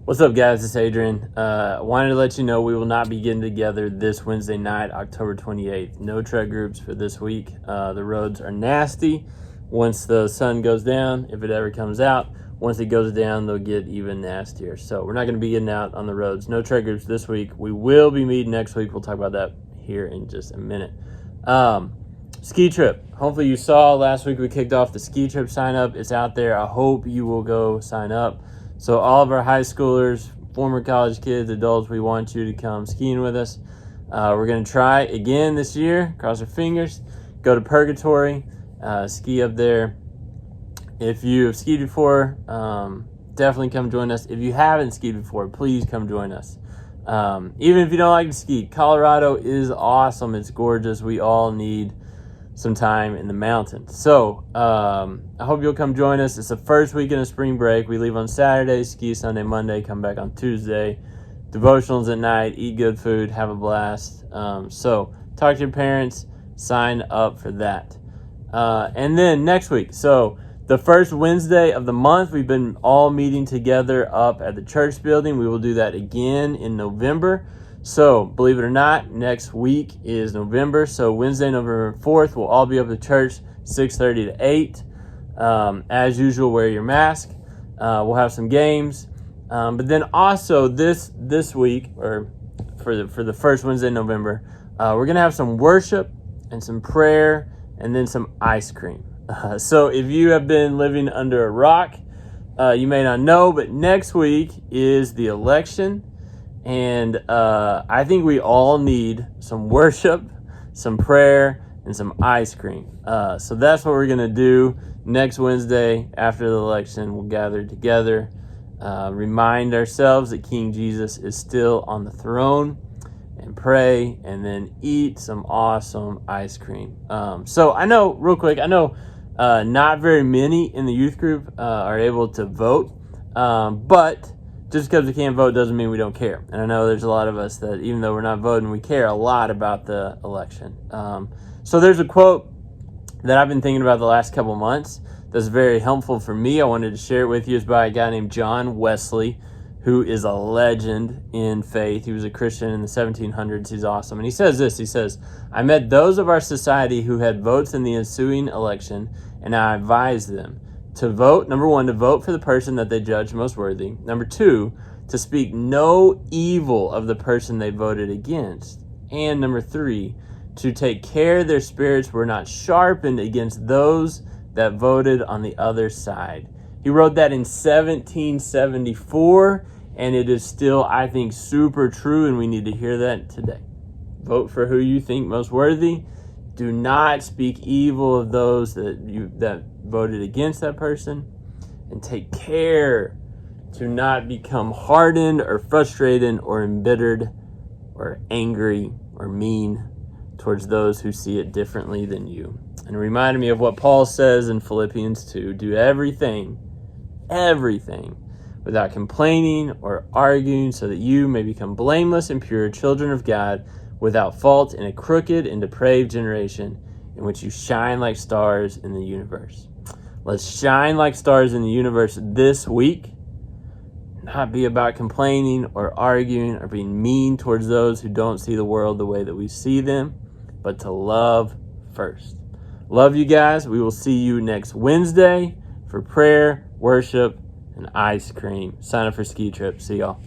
What's up, guys? It's Adrian. Wanted to let you know we will not be getting together this Wednesday night, October 28th. No trek groups for this week. The roads are nasty. Once the sun goes down, if it ever comes out, once it goes down, they'll get even nastier. So we're not going to be getting out on the roads. No trek groups this week. We will be meeting next week. We'll talk about that here in just a minute. Ski trip. Hopefully you saw last week we kicked off the ski trip sign up. It's out there. I hope you will go sign up. So all of our high schoolers, former college kids, adults, we want you to come skiing with us. We're going to try again this year. Cross our fingers. Go to Purgatory. Ski up there. If you have skied before, definitely come join us. If you haven't skied before, please come join us. Even if you don't like to ski, Colorado is awesome. It's gorgeous. We all need some time in the mountains. So I hope you'll come join us. It's the first weekend of spring break. We leave on Saturday, ski Sunday, Monday, come back on Tuesday. Devotionals at night, eat good food, have a blast. So talk to your parents, sign up for that. And then next week, so the first Wednesday of the month, we've been all meeting together up at the church building. We will do that again in November. So, believe it or not, next week is November. So, Wednesday, November 4th, we'll all be up at church, 6:30 to 8. As usual, wear your mask. We'll have some games. But then also this week, or for the first Wednesday in November, we're going to have some worship and some prayer and then some ice cream. So, if you have been living under a rock, you may not know, but next week is the election. And I think we all need some worship, some prayer, and some ice cream. So that's what we're going to do next Wednesday after the election. We'll gather together, remind ourselves that King Jesus is still on the throne, and pray, and then eat some awesome ice cream. So I know, real quick, not very many in the youth group are able to vote, but just because we can't vote doesn't mean we don't care. And I know there's a lot of us that, even though we're not voting, we care a lot about the election. So there's a quote that I've been thinking about the last couple months that's very helpful for me. I wanted to share it with you. It's by a guy named John Wesley, who is a legend in faith. He was a Christian in the 1700s. He's awesome. And he says this. He says, "I met those of our society who had votes in the ensuing election, and I advised them to vote, number one, to vote for the person that they judge most worthy. Number two, to speak no evil of the person they voted against. And number three, to take care their spirits were not sharpened against those that voted on the other side." He wrote that in 1774, and it is still, I think, super true, and we need to hear that today. Vote for who you think most worthy. Do not speak evil of those that voted against that person, and take care to not become hardened or frustrated or embittered or angry or mean towards those who see it differently than you. And it reminded me of what Paul says in Philippians 2, "Do everything without complaining or arguing, so that you may become blameless and pure children of God, without fault in a crooked and depraved generation, in which you shine like stars in the universe." Let's shine like stars in the universe this week. Not be about complaining or arguing or being mean towards those who don't see the world the way that we see them, but to love first. Love you guys. We will see you next Wednesday for prayer, worship, and ice cream. Sign up for ski trip. See y'all.